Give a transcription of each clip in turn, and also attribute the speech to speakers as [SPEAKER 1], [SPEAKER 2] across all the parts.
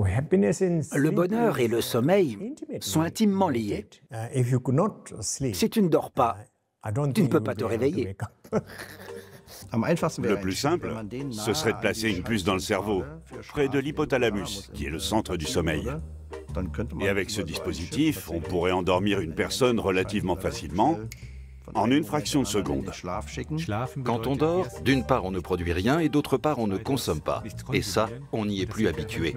[SPEAKER 1] Le bonheur et le sommeil sont intimement liés. Si tu ne dors pas, tu ne peux pas te réveiller.
[SPEAKER 2] Le plus simple, ce serait de placer une puce dans le cerveau, près de l'hypothalamus, qui est le centre du sommeil. Et avec ce dispositif, on pourrait endormir une personne relativement facilement, en une fraction de seconde.
[SPEAKER 3] Quand on dort, d'une part on ne produit rien et d'autre part on ne consomme pas. Et ça, on n'y est plus habitué.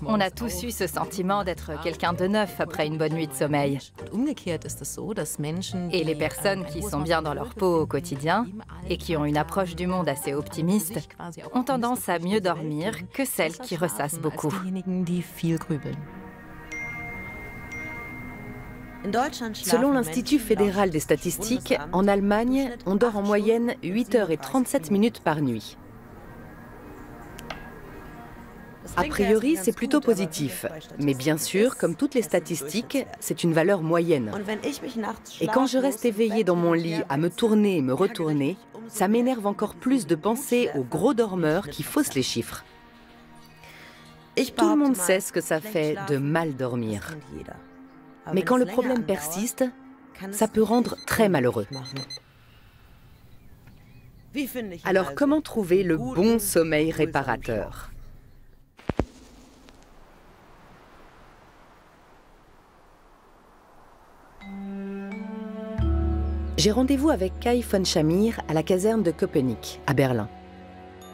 [SPEAKER 4] On a tous eu ce sentiment d'être quelqu'un de neuf après une bonne nuit de sommeil. Et les personnes qui sont bien dans leur peau au quotidien et qui ont une approche du monde assez optimiste ont tendance à mieux dormir que celles qui ressassent beaucoup.
[SPEAKER 5] Selon l'Institut fédéral des statistiques, en Allemagne, on dort en moyenne 8h37 par nuit. A priori, c'est plutôt positif. Mais bien sûr, comme toutes les statistiques, c'est une valeur moyenne. Et quand je reste éveillée dans mon lit à me tourner et me retourner, ça m'énerve encore plus de penser aux gros dormeurs qui faussent les chiffres. Tout le monde sait ce que ça fait de mal dormir. Mais quand le problème persiste, ça peut rendre très malheureux. Alors comment trouver le bon sommeil réparateur ? J'ai rendez-vous avec Kai von Schamir à la caserne de Köpenick, à Berlin.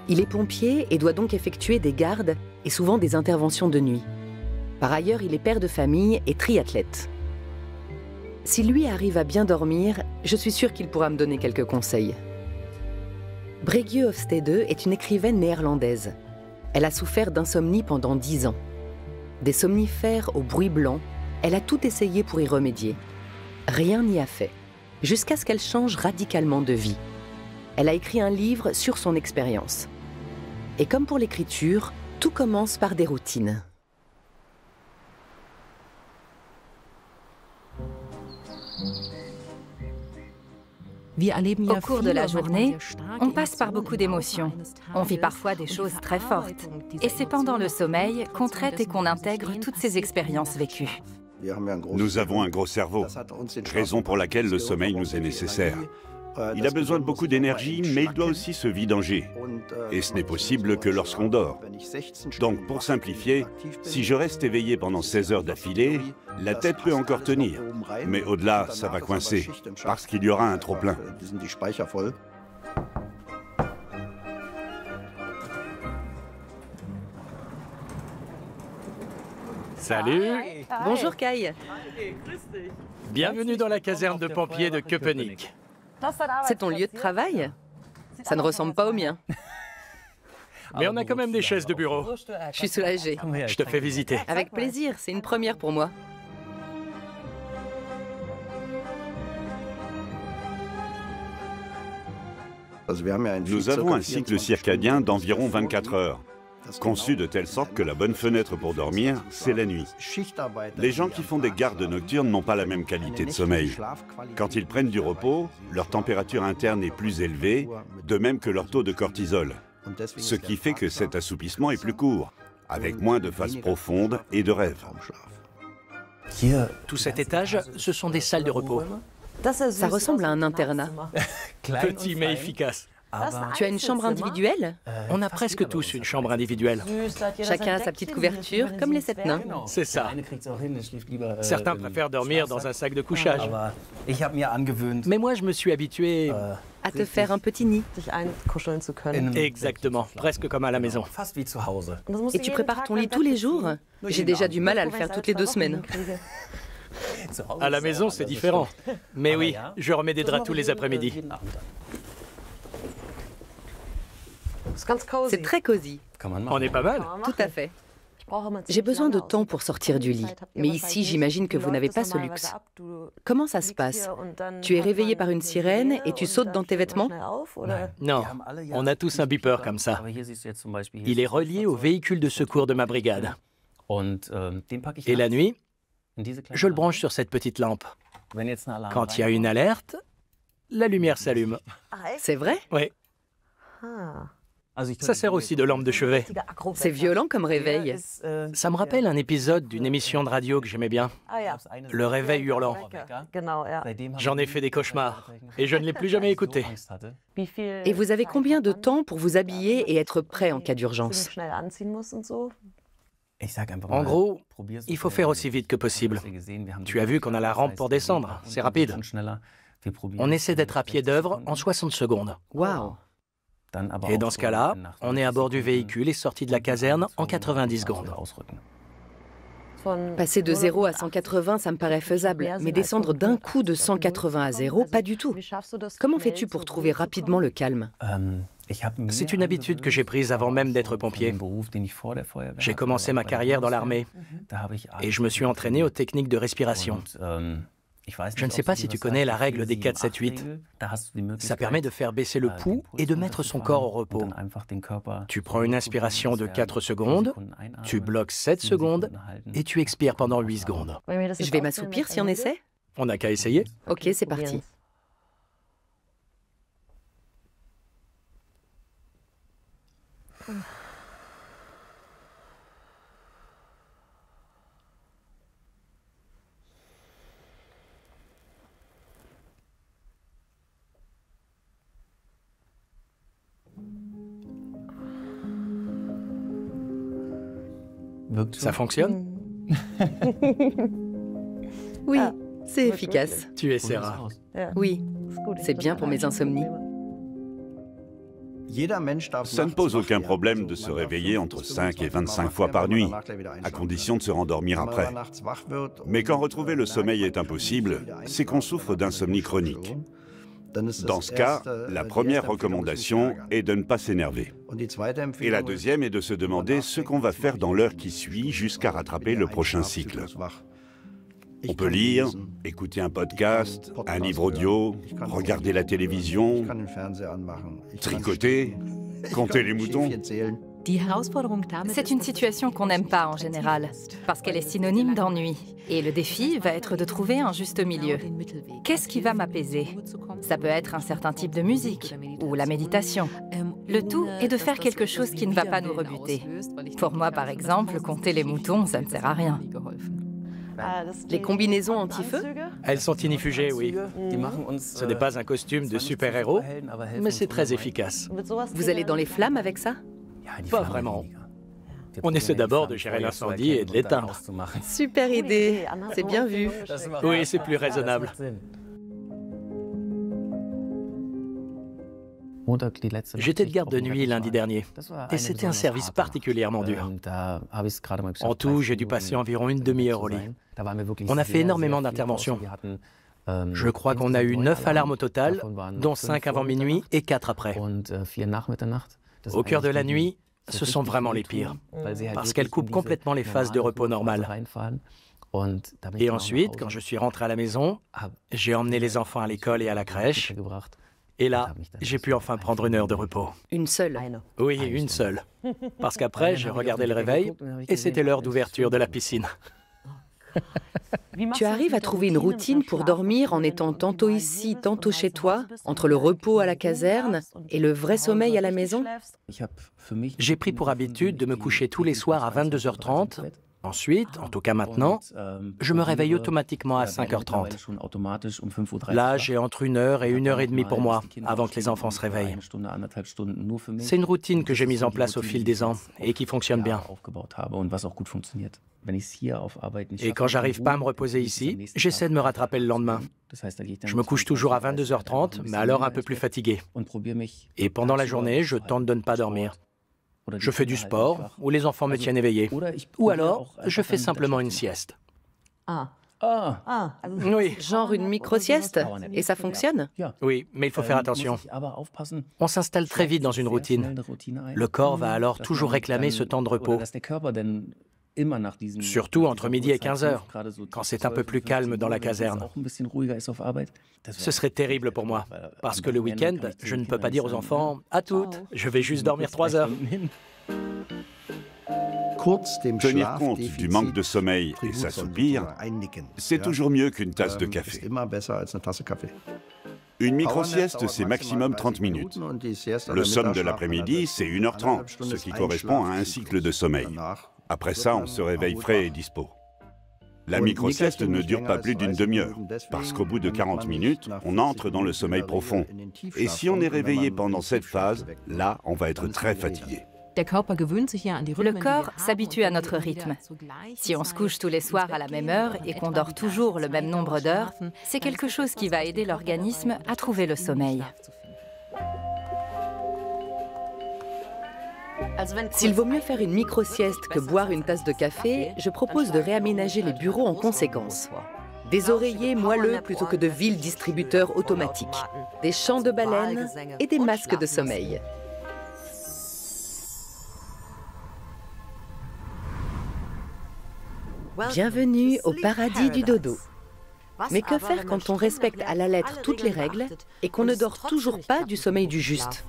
[SPEAKER 5] Il est pompier et doit donc effectuer des gardes et souvent des interventions de nuit. Par ailleurs, il est père de famille et triathlète. Si lui arrive à bien dormir, je suis sûre qu'il pourra me donner quelques conseils. Bregue Hofstede est une écrivaine néerlandaise. Elle a souffert d'insomnie pendant 10 ans. Des somnifères au bruit blanc, elle a tout essayé pour y remédier. Rien n'y a fait, jusqu'à ce qu'elle change radicalement de vie. Elle a écrit un livre sur son expérience. Et comme pour l'écriture, tout commence par des routines.
[SPEAKER 4] Au cours de la journée, on passe par beaucoup d'émotions. On vit parfois des choses très fortes. Et c'est pendant le sommeil qu'on traite et qu'on intègre toutes ces expériences vécues.
[SPEAKER 2] Nous avons un gros cerveau, raison pour laquelle le sommeil nous est nécessaire. Il a besoin de beaucoup d'énergie, mais il doit aussi se vidanger. Et ce n'est possible que lorsqu'on dort. Donc, pour simplifier, si je reste éveillé pendant 16 heures d'affilée, la tête peut encore tenir. Mais au-delà, ça va coincer, parce qu'il y aura un trop-plein.
[SPEAKER 6] Salut!
[SPEAKER 5] Bonjour Kai.
[SPEAKER 6] Bienvenue dans la caserne de pompiers de Köpenick.
[SPEAKER 5] C'est ton lieu de travail? Ça ne ressemble pas au mien.
[SPEAKER 6] Mais on a quand même des chaises de bureau.
[SPEAKER 5] Je suis soulagée.
[SPEAKER 6] Je te fais visiter.
[SPEAKER 5] Avec plaisir, c'est une première pour moi.
[SPEAKER 2] Nous avons un cycle circadien d'environ 24 heures, conçu de telle sorte que la bonne fenêtre pour dormir, c'est la nuit. Les gens qui font des gardes nocturnes n'ont pas la même qualité de sommeil. Quand ils prennent du repos, leur température interne est plus élevée, de même que leur taux de cortisol. Ce qui fait que cet assoupissement est plus court, avec moins de phases profondes et de rêves.
[SPEAKER 6] Tout cet étage, ce sont des salles de repos.
[SPEAKER 5] Ça ressemble à un internat.
[SPEAKER 6] Petit mais efficace.
[SPEAKER 5] Tu as une chambre individuelle?
[SPEAKER 6] On a presque tous une chambre individuelle.
[SPEAKER 5] Chacun a sa petite couverture, comme les 7 nains.
[SPEAKER 6] C'est ça. Certains préfèrent dormir dans un sac de couchage. Mais moi, je me suis habitué...
[SPEAKER 5] À te faire un petit nid.
[SPEAKER 6] Exactement, presque comme à la maison.
[SPEAKER 5] Et tu prépares ton lit tous les jours? J'ai déjà du mal à le faire toutes les 2 semaines.
[SPEAKER 6] À la maison, c'est différent. Mais oui, je remets des draps tous les après-midi.
[SPEAKER 5] C'est très cosy.
[SPEAKER 6] On est pas mal.
[SPEAKER 5] Tout à fait. J'ai besoin de temps pour sortir du lit. Mais ici, j'imagine que vous n'avez pas ce luxe. Comment ça se passe? Tu es réveillé par une sirène et tu sautes dans tes vêtements?
[SPEAKER 6] Non, on a tous un beeper comme ça. Il est relié au véhicule de secours de ma brigade. Et la nuit, je le branche sur cette petite lampe. Quand il y a une alerte, la lumière s'allume.
[SPEAKER 5] C'est vrai?
[SPEAKER 6] Oui. Ça sert aussi de lampe de chevet.
[SPEAKER 5] C'est violent comme réveil.
[SPEAKER 6] Ça me rappelle un épisode d'une émission de radio que j'aimais bien. Le réveil hurlant. J'en ai fait des cauchemars et je ne l'ai plus jamais écouté.
[SPEAKER 5] Et vous avez combien de temps pour vous habiller et être prêt en cas d'urgence?
[SPEAKER 6] En gros, il faut faire aussi vite que possible. Tu as vu qu'on a la rampe pour descendre, c'est rapide. On essaie d'être à pied d'œuvre en 60 secondes.
[SPEAKER 5] Waouh!
[SPEAKER 6] Et dans ce cas-là, on est à bord du véhicule et sorti de la caserne en 90 secondes.
[SPEAKER 5] Passer de 0 à 180, ça me paraît faisable, mais descendre d'un coup de 180 à 0, pas du tout. Comment fais-tu pour trouver rapidement le calme?
[SPEAKER 6] C'est une habitude que j'ai prise avant même d'être pompier. J'ai commencé ma carrière dans l'armée et je me suis entraîné aux techniques de respiration. Je ne sais pas si tu connais la règle des 4-7-8. Ça permet de faire baisser le pouls et de mettre son corps au repos. Tu prends une inspiration de 4 secondes, tu bloques 7 secondes et tu expires pendant 8 secondes.
[SPEAKER 5] Je vais m'assoupir si on essaie?
[SPEAKER 6] On n'a qu'à essayer.
[SPEAKER 5] Ok, c'est parti.
[SPEAKER 6] Ça fonctionne?
[SPEAKER 5] Oui, c'est efficace.
[SPEAKER 6] Tu essaieras.
[SPEAKER 5] Oui, c'est bien pour mes insomnies.
[SPEAKER 2] Ça ne pose aucun problème de se réveiller entre 5 et 25 fois par nuit, à condition de se rendormir après. Mais quand retrouver le sommeil est impossible, c'est qu'on souffre d'insomnie chronique. Dans ce cas, la première recommandation est de ne pas s'énerver. Et la deuxième est de se demander ce qu'on va faire dans l'heure qui suit jusqu'à rattraper le prochain cycle. On peut lire, écouter un podcast, un livre audio, regarder la télévision, tricoter, compter les moutons.
[SPEAKER 4] C'est une situation qu'on n'aime pas en général, parce qu'elle est synonyme d'ennui. Et le défi va être de trouver un juste milieu. Qu'est-ce qui va m'apaiser? Ça peut être un certain type de musique, ou la méditation. Le tout est de faire quelque chose qui ne va pas nous rebuter. Pour moi, par exemple, compter les moutons, ça ne sert à rien.
[SPEAKER 5] Les combinaisons anti-feu?
[SPEAKER 6] Elles sont inifugées, oui. Ce n'est pas un costume de super-héros, mais c'est très efficace.
[SPEAKER 5] Vous allez dans les flammes avec ça?
[SPEAKER 6] Pas vraiment. On essaie d'abord de gérer l'incendie et de l'éteindre.
[SPEAKER 5] Super idée, c'est bien vu.
[SPEAKER 6] Oui, c'est plus raisonnable. J'étais de garde de nuit lundi dernier, et c'était un service particulièrement dur. En tout, j'ai dû passer environ une demi-heure au lit. On a fait énormément d'interventions. Je crois qu'on a eu 9 alarmes au total, dont 5 avant minuit et 4 après. Au cœur de la nuit, ce sont vraiment les pires, parce qu'elles coupent complètement les phases de repos normales. Et ensuite, quand je suis rentré à la maison, j'ai emmené les enfants à l'école et à la crèche. Et là, j'ai pu enfin prendre une heure de repos.
[SPEAKER 5] Une seule?
[SPEAKER 6] Oui, une seule. Parce qu'après, j'ai regardé le réveil et c'était l'heure d'ouverture de la piscine.
[SPEAKER 5] Tu arrives à trouver une routine pour dormir en étant tantôt ici, tantôt chez toi, entre le repos à la caserne et le vrai sommeil à la maison?
[SPEAKER 6] J'ai pris pour habitude de me coucher tous les soirs à 22h30. Ensuite, en tout cas maintenant, je me réveille automatiquement à 5h30. Là, j'ai entre 1 heure et 1 heure et demie pour moi, avant que les enfants se réveillent. C'est une routine que j'ai mise en place au fil des ans et qui fonctionne bien. Et quand j'arrive pas à me reposer ici, j'essaie de me rattraper le lendemain. Je me couche toujours à 22h30, mais alors un peu plus fatigué. Et pendant la journée, je tente de ne pas dormir. Je fais du sport, ou les enfants me tiennent éveillé. Ou alors, je fais simplement une sieste. Oui.
[SPEAKER 5] Genre une micro-sieste? Et ça fonctionne?
[SPEAKER 6] Oui, mais il faut faire attention. On s'installe très vite dans une routine. Le corps va alors toujours réclamer ce temps de repos. Surtout entre midi et 15h, quand c'est un peu plus calme dans la caserne. Ce serait terrible pour moi, parce que le week-end, je ne peux pas dire aux enfants « à toutes, je vais juste dormir 3 heures ».
[SPEAKER 2] Tenir compte du manque de sommeil et s'assoupir, c'est toujours mieux qu'une tasse de café. Une micro-sieste, c'est maximum 30 minutes. Le somme de l'après-midi, c'est 1h30, ce qui correspond à un cycle de sommeil. Après ça, on se réveille frais et dispo. La micro-sieste ne dure pas plus d'une demi-heure, parce qu'au bout de 40 minutes, on entre dans le sommeil profond. Et si on est réveillé pendant cette phase, là, on va être très fatigué.
[SPEAKER 4] Le corps s'habitue à notre rythme. Si on se couche tous les soirs à la même heure et qu'on dort toujours le même nombre d'heures, c'est quelque chose qui va aider l'organisme à trouver le sommeil.
[SPEAKER 5] S'il vaut mieux faire une micro-sieste que boire une tasse de café, je propose de réaménager les bureaux en conséquence. Des oreillers moelleux plutôt que de vils distributeurs automatiques, des chants de baleines et des masques de sommeil. Bienvenue au paradis du dodo. Mais que faire quand on respecte à la lettre toutes les règles et qu'on ne dort toujours pas du sommeil du juste?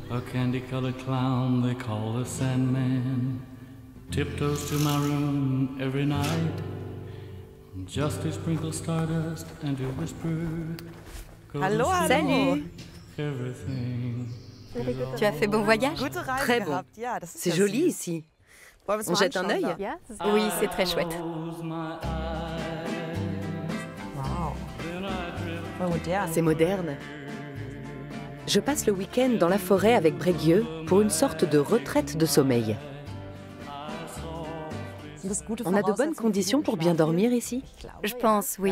[SPEAKER 7] A candy-colored clown they call the Sandman tiptoes to my room every night just to sprinkle stardust and to whisper.
[SPEAKER 4] Allô, salut.
[SPEAKER 7] Everything.
[SPEAKER 4] Tu as fait bon voyage?
[SPEAKER 5] Très bon. C'est joli ici. On jette un œil?
[SPEAKER 4] Oui, c'est très chouette.
[SPEAKER 5] C'est moderne. Je passe le week-end dans la forêt avec Bréguieux pour une sorte de retraite de sommeil. On a de bonnes conditions pour bien dormir ici?
[SPEAKER 4] Je pense, oui.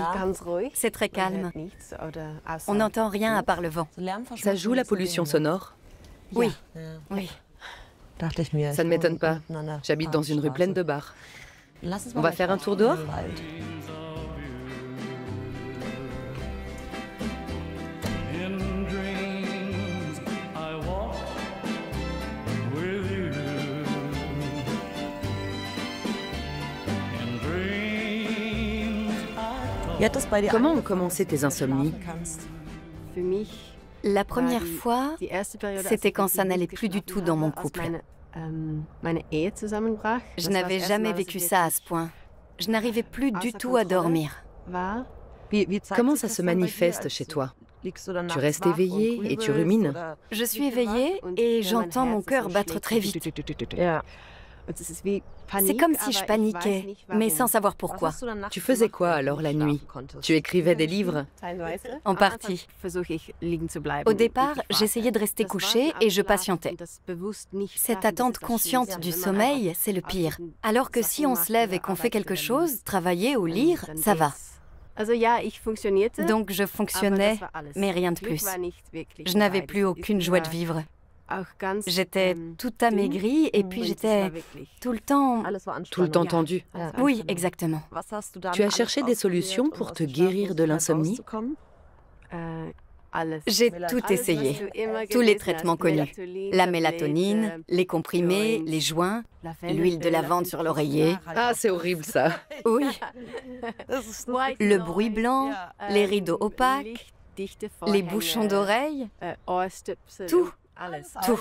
[SPEAKER 4] C'est très calme. On n'entend rien à part le vent.
[SPEAKER 5] Ça joue la pollution sonore?
[SPEAKER 4] Oui, oui.
[SPEAKER 5] Ça ne m'étonne pas. J'habite dans une rue pleine de bars. On va faire un tour dehors? Comment ont commencé tes insomnies?
[SPEAKER 4] La première fois, c'était quand ça n'allait plus du tout dans mon couple. Je n'avais jamais vécu ça à ce point. Je n'arrivais plus du tout à dormir.
[SPEAKER 5] Comment ça se manifeste chez toi? Tu restes éveillée et tu rumines?
[SPEAKER 4] Je suis éveillée et j'entends mon cœur battre très vite. C'est comme si je paniquais, mais sans savoir pourquoi.
[SPEAKER 5] Tu faisais quoi alors la nuit? Tu écrivais des livres?
[SPEAKER 4] En partie. Au départ, j'essayais de rester couchée et je patientais. Cette attente consciente du sommeil, c'est le pire. Alors que si on se lève et qu'on fait quelque chose, travailler ou lire, ça va. Donc je fonctionnais, mais rien de plus. Je n'avais plus aucune joie de vivre. J'étais toute amaigrie et puis j'étais tout le temps
[SPEAKER 5] tendu.
[SPEAKER 4] Oui, exactement.
[SPEAKER 5] Tu as cherché des solutions pour te guérir de l'insomnie?
[SPEAKER 4] J'ai tout essayé, tous les traitements connus. La mélatonine, les comprimés, les joints, l'huile de lavande sur l'oreiller.
[SPEAKER 5] Ah, c'est horrible ça.
[SPEAKER 4] Oui. Le bruit blanc, les rideaux opaques, les bouchons d'oreille, tout. Tout.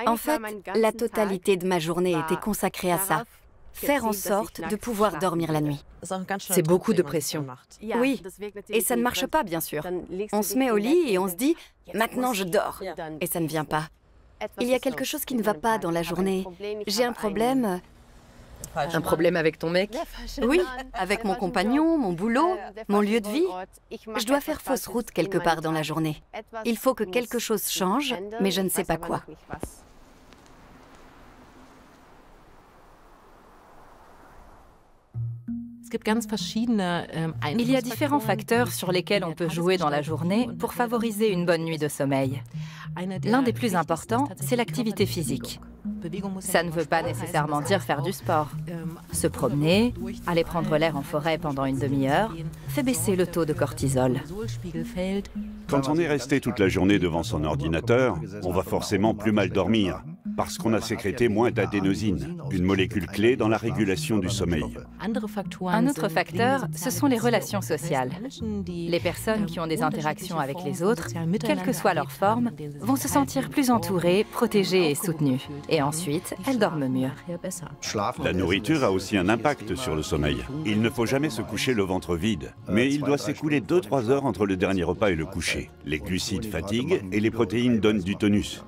[SPEAKER 4] En fait, la totalité de ma journée était consacrée à ça. Faire en sorte de pouvoir dormir la nuit.
[SPEAKER 5] C'est beaucoup de pression.
[SPEAKER 4] Oui, et ça ne marche pas, bien sûr. On se met au lit et on se dit « maintenant je dors ». Et ça ne vient pas. Il y a quelque chose qui ne va pas dans la journée. J'ai un problème...
[SPEAKER 5] Un problème avec ton mec?
[SPEAKER 4] Oui, avec mon compagnon, mon boulot, mon lieu de vie. Je dois faire fausse route quelque part dans la journée. Il faut que quelque chose change, mais je ne sais pas quoi. Il y a différents facteurs sur lesquels on peut jouer dans la journée pour favoriser une bonne nuit de sommeil. L'un des plus importants, c'est l'activité physique. Ça ne veut pas nécessairement dire faire du sport. Se promener, aller prendre l'air en forêt pendant une demi-heure, fait baisser le taux de cortisol.
[SPEAKER 2] Quand on est resté toute la journée devant son ordinateur, on va forcément plus mal dormir. parce qu'on a sécrété moins d'adénosine, une molécule clé dans la régulation du sommeil.
[SPEAKER 4] Un autre facteur, ce sont les relations sociales. Les personnes qui ont des interactions avec les autres, quelle que soit leur forme, vont se sentir plus entourées, protégées et soutenues. Et ensuite, elles dorment mieux.
[SPEAKER 2] La nourriture a aussi un impact sur le sommeil. Il ne faut jamais se coucher le ventre vide, mais il doit s'écouler 2-3 heures entre le dernier repas et le coucher. Les glucides fatiguent et les protéines donnent du tonus.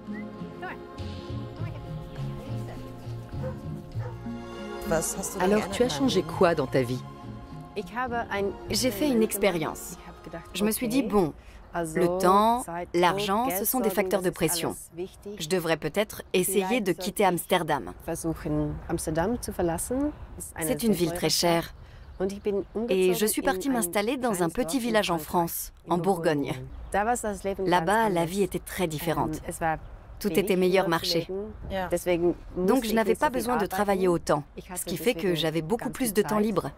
[SPEAKER 5] Alors, tu as changé quoi dans ta vie?
[SPEAKER 8] J'ai fait une expérience. Je me suis dit, bon, le temps, l'argent, ce sont des facteurs de pression. Je devrais peut-être essayer de quitter Amsterdam. C'est une ville très chère. Et je suis partie m'installer dans un petit village en France, en Bourgogne. Là-bas, la vie était très différente. Tout était meilleur marché. Donc je n'avais pas besoin de travailler autant, ce qui fait que j'avais beaucoup plus de temps libre.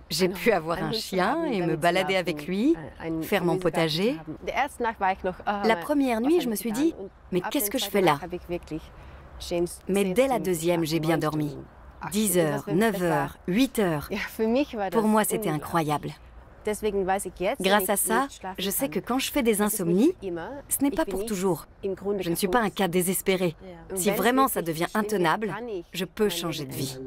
[SPEAKER 8] J'ai pu avoir un chien et me balader avec lui, faire mon potager. La première nuit, je me suis dit, mais qu'est-ce que je fais là? Mais dès la deuxième, j'ai bien dormi. 10 heures, 9 heures, 8 heures. Pour moi, c'était incroyable. Grâce à ça, je sais que quand je fais des insomnies, ce n'est pas pour toujours. Je ne suis pas un cas désespéré. Si vraiment ça devient intenable, je peux changer de vie.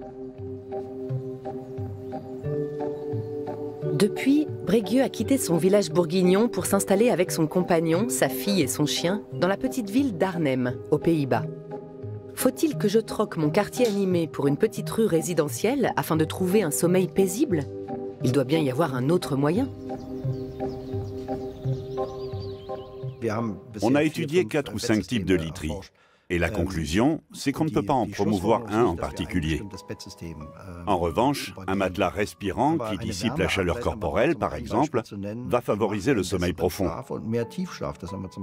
[SPEAKER 5] Depuis, Bréguieux a quitté son village bourguignon pour s'installer avec son compagnon, sa fille et son chien dans la petite ville d'Arnhem, aux Pays-Bas. Faut-il que je troque mon quartier animé pour une petite rue résidentielle afin de trouver un sommeil paisible? Il doit bien y avoir un autre moyen.
[SPEAKER 2] On a étudié 4 ou 5 types de literie. Et la conclusion, c'est qu'on ne peut pas en promouvoir un en particulier. En revanche, un matelas respirant qui dissipe la chaleur corporelle, par exemple, va favoriser le sommeil profond.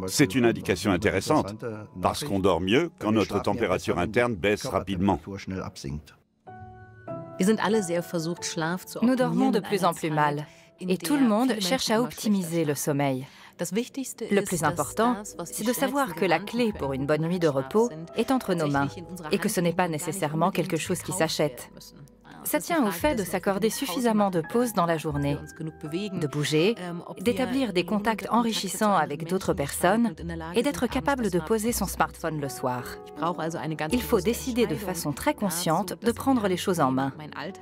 [SPEAKER 2] C'est une indication intéressante, parce qu'on dort mieux quand notre température interne baisse rapidement.
[SPEAKER 4] Nous dormons de plus en plus mal, et tout le monde cherche à optimiser le sommeil. Le plus important, c'est de savoir que la clé pour une bonne nuit de repos est entre nos mains, et que ce n'est pas nécessairement quelque chose qui s'achète. Ça tient au fait de s'accorder suffisamment de pauses dans la journée, de bouger, d'établir des contacts enrichissants avec d'autres personnes et d'être capable de poser son smartphone le soir. Il faut décider de façon très consciente de prendre les choses en main,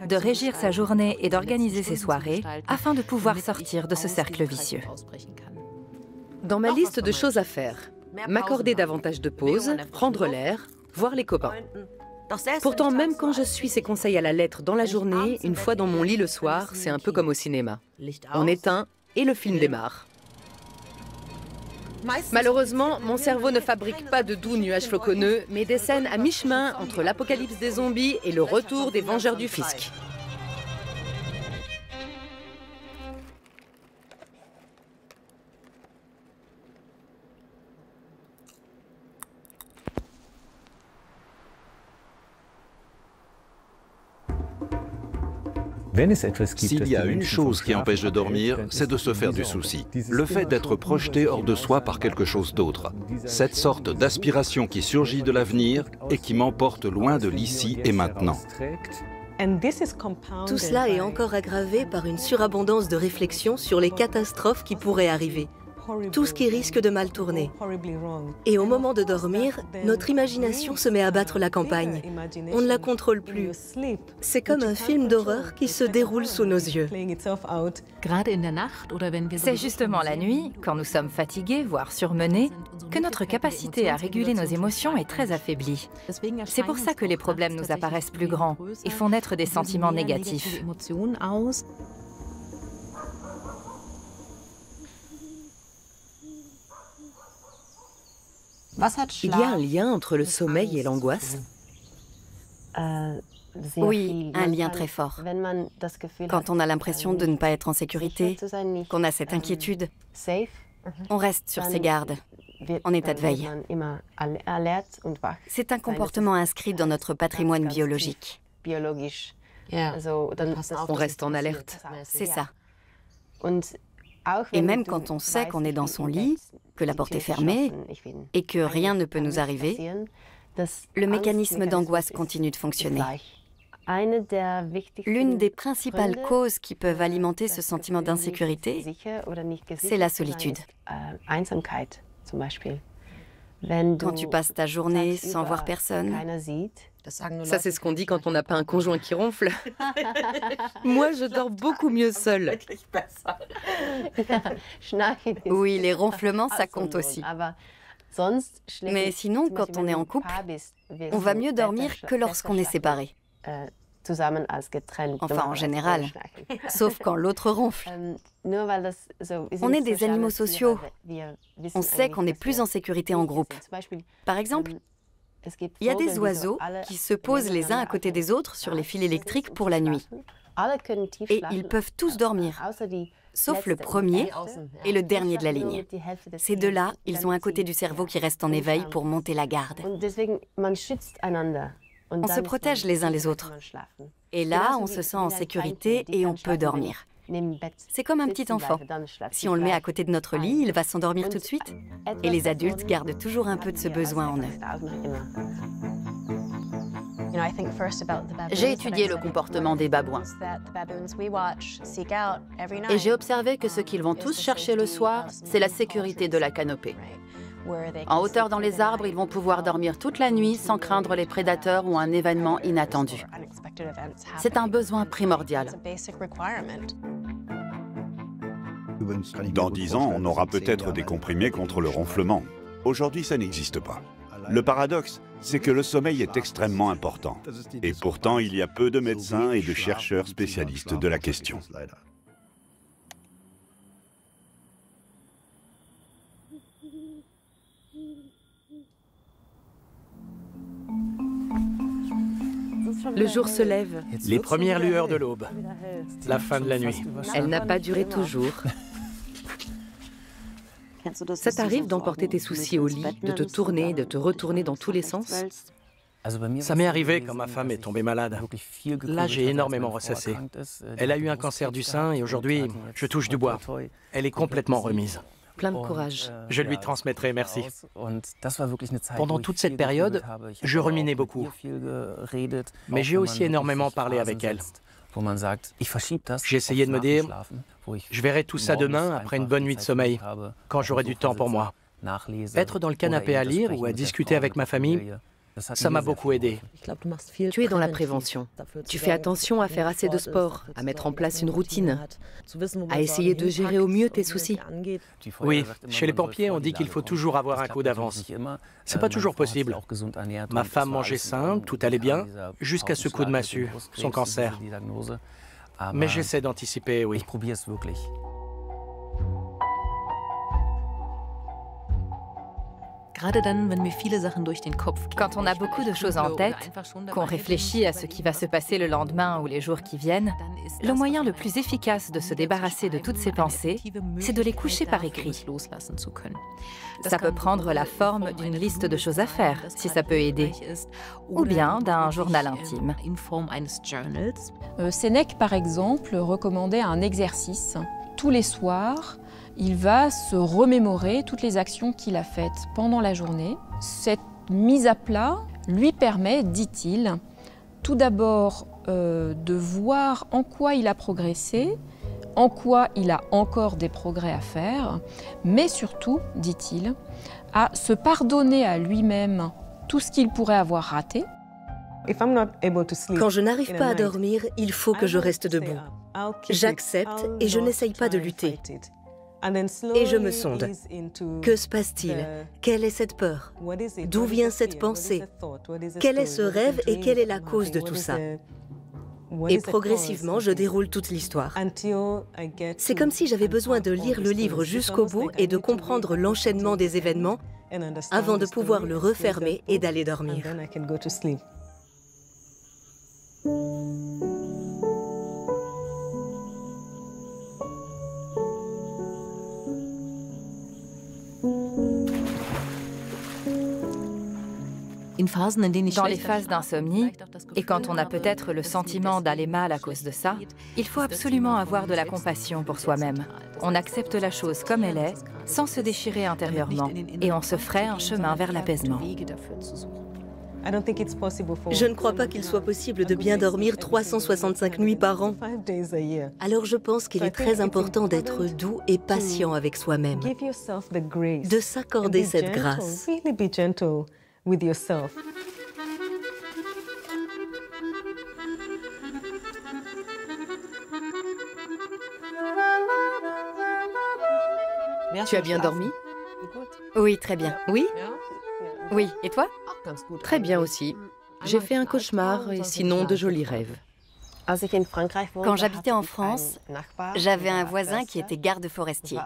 [SPEAKER 4] de régir sa journée et d'organiser ses soirées afin de pouvoir sortir de ce cercle vicieux.
[SPEAKER 5] Dans ma liste de choses à faire, m'accorder davantage de pauses, prendre l'air, voir les copains. Pourtant, même quand je suis ces conseils à la lettre dans la journée, une fois dans mon lit le soir, c'est un peu comme au cinéma. On éteint et le film démarre. Malheureusement, mon cerveau ne fabrique pas de doux nuages floconneux, mais des scènes à mi-chemin entre l'apocalypse des zombies et le retour des Vengeurs du Fisc.
[SPEAKER 3] S'il y a une chose qui empêche de dormir, c'est de se faire du souci. Le fait d'être projeté hors de soi par quelque chose d'autre. Cette sorte d'aspiration qui surgit de l'avenir et qui m'emporte loin de l'ici et maintenant.
[SPEAKER 8] Tout cela est encore aggravé par une surabondance de réflexions sur les catastrophes qui pourraient arriver. Tout ce qui risque de mal tourner. Et au moment de dormir, notre imagination se met à battre la campagne. On ne la contrôle plus. C'est comme un film d'horreur qui se déroule sous nos yeux.
[SPEAKER 4] C'est justement la nuit, quand nous sommes fatigués, voire surmenés, que notre capacité à réguler nos émotions est très affaiblie. C'est pour ça que les problèmes nous apparaissent plus grands et font naître des sentiments négatifs.
[SPEAKER 5] Il y a un lien entre le sommeil et l'angoisse?
[SPEAKER 8] Oui, un lien très fort. Quand on a l'impression de ne pas être en sécurité, qu'on a cette inquiétude, on reste sur ses gardes, en état de veille. C'est un comportement inscrit dans notre patrimoine biologique.
[SPEAKER 5] On reste en alerte.
[SPEAKER 8] C'est ça. Et même quand on sait qu'on est dans son lit, que la porte est fermée et que rien ne peut nous arriver, Le mécanisme d'angoisse continue de fonctionner. L'une des principales causes qui peuvent alimenter ce sentiment d'insécurité, c'est la solitude. Quand tu passes ta journée sans voir personne.
[SPEAKER 5] Ça, c'est ce qu'on dit quand on n'a pas un conjoint qui ronfle. Moi, je dors beaucoup mieux seule.
[SPEAKER 8] Oui, les ronflements, ça compte aussi. Mais sinon, quand on est en couple, on va mieux dormir que lorsqu'on est séparés. Enfin, en général, sauf quand l'autre ronfle. On est des animaux sociaux. On sait qu'on est plus en sécurité en groupe. Par exemple, il y a des oiseaux qui se posent les uns à côté des autres sur les fils électriques pour la nuit. Et ils peuvent tous dormir, sauf le premier et le dernier de la ligne. Ces deux-là, ils ont un côté du cerveau qui reste en éveil pour monter la garde. On se protège les uns les autres. Et là, on se sent en sécurité et on peut dormir. C'est comme un petit enfant. Si on le met à côté de notre lit, il va s'endormir tout de suite. Et les adultes gardent toujours un peu de ce besoin en eux.
[SPEAKER 9] J'ai étudié le comportement des babouins. Et j'ai observé que ce qu'ils vont tous chercher le soir, c'est la sécurité de la canopée. En hauteur dans les arbres, ils vont pouvoir dormir toute la nuit sans craindre les prédateurs ou un événement inattendu. C'est un besoin primordial.
[SPEAKER 2] Dans 10 ans, on aura peut-être des comprimés contre le ronflement. Aujourd'hui, ça n'existe pas. Le paradoxe, c'est que le sommeil est extrêmement important. Et pourtant, il y a peu de médecins et de chercheurs spécialistes de la question.
[SPEAKER 5] Le jour se lève.
[SPEAKER 6] Les premières lueurs de l'aube. La fin de la nuit.
[SPEAKER 5] Elle n'a pas duré toujours. Ça t'arrive d'emporter tes soucis au lit, de te tourner, de te retourner dans tous les sens?
[SPEAKER 6] Ça m'est arrivé quand ma femme est tombée malade. Là, j'ai énormément ressassé. Elle a eu un cancer du sein et aujourd'hui, je touche du bois. Elle est complètement remise.
[SPEAKER 5] Plein de courage.
[SPEAKER 6] Je lui transmettrai, merci. Pendant toute cette période, je ruminais beaucoup. Mais j'ai aussi énormément parlé avec elle. J'ai essayé de me dire, je verrai tout ça demain après une bonne nuit de sommeil, quand j'aurai du temps pour moi. Être dans le canapé à lire ou à discuter avec ma famille, ça m'a beaucoup aidé.
[SPEAKER 5] Tu es dans la prévention. Tu fais attention à faire assez de sport, à mettre en place une routine, à essayer de gérer au mieux tes soucis.
[SPEAKER 6] Oui, chez les pompiers, on dit qu'il faut toujours avoir un coup d'avance. C'est pas toujours possible. Ma femme mangeait sain, tout allait bien, jusqu'à ce coup de massue, son cancer. Mais j'essaie d'anticiper, oui.
[SPEAKER 4] Quand on a beaucoup de choses en tête, qu'on réfléchit à ce qui va se passer le lendemain ou les jours qui viennent, le moyen le plus efficace de se débarrasser de toutes ces pensées, c'est de les coucher par écrit. Ça peut prendre la forme d'une liste de choses à faire, si ça peut aider, ou bien d'un journal intime.
[SPEAKER 10] Sénèque, par exemple, recommandait un exercice. Tous les soirs, il va se remémorer toutes les actions qu'il a faites pendant la journée. Cette mise à plat lui permet, dit-il, tout d'abord de voir en quoi il a progressé, en quoi il a encore des progrès à faire, mais surtout, dit-il, à se pardonner à lui-même tout ce qu'il pourrait avoir raté.
[SPEAKER 11] Quand je n'arrive pas à dormir, il faut que je reste debout. J'accepte et je n'essaye pas de lutter. Et je me sonde. Que se passe-t-il? Quelle est cette peur? D'où vient cette pensée? Quel est ce rêve et quelle est la cause de tout ça? Et progressivement, je déroule toute l'histoire. C'est comme si j'avais besoin de lire le livre jusqu'au bout et de comprendre l'enchaînement des événements avant de pouvoir le refermer et d'aller dormir.
[SPEAKER 4] Dans les phases d'insomnie, et quand on a peut-être le sentiment d'aller mal à cause de ça, il faut absolument avoir de la compassion pour soi-même. On accepte la chose comme elle est, sans se déchirer intérieurement, et on se ferait un chemin vers l'apaisement.
[SPEAKER 11] Je ne crois pas qu'il soit possible de bien dormir 365 nuits par an. Alors je pense qu'il est très important d'être doux et patient avec soi-même, de s'accorder cette grâce.
[SPEAKER 5] Tu as bien dormi?
[SPEAKER 8] Oui, très bien.
[SPEAKER 5] Oui?
[SPEAKER 8] Oui, et toi?
[SPEAKER 5] Très bien aussi. J'ai fait un cauchemar et sinon de jolis rêves.
[SPEAKER 8] Quand j'habitais en France, j'avais un voisin qui était garde forestier,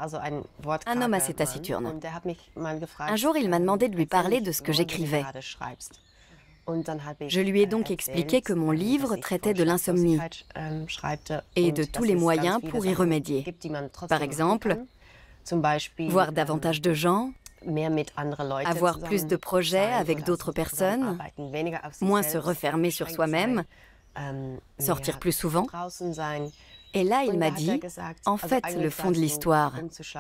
[SPEAKER 8] un homme assez taciturne. Un jour, il m'a demandé de lui parler de ce que j'écrivais. Je lui ai donc expliqué que mon livre traitait de l'insomnie et de tous les moyens pour y remédier. Par exemple, voir davantage de gens, avoir plus de projets avec d'autres personnes, moins se refermer sur soi-même, sortir plus souvent. Et là, il m'a dit, en fait, le fond de l'histoire,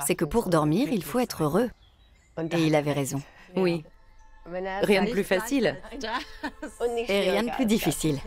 [SPEAKER 8] c'est que pour dormir, il faut être heureux. Et il avait raison.
[SPEAKER 5] Oui. Rien de plus facile.
[SPEAKER 8] Et rien de plus difficile.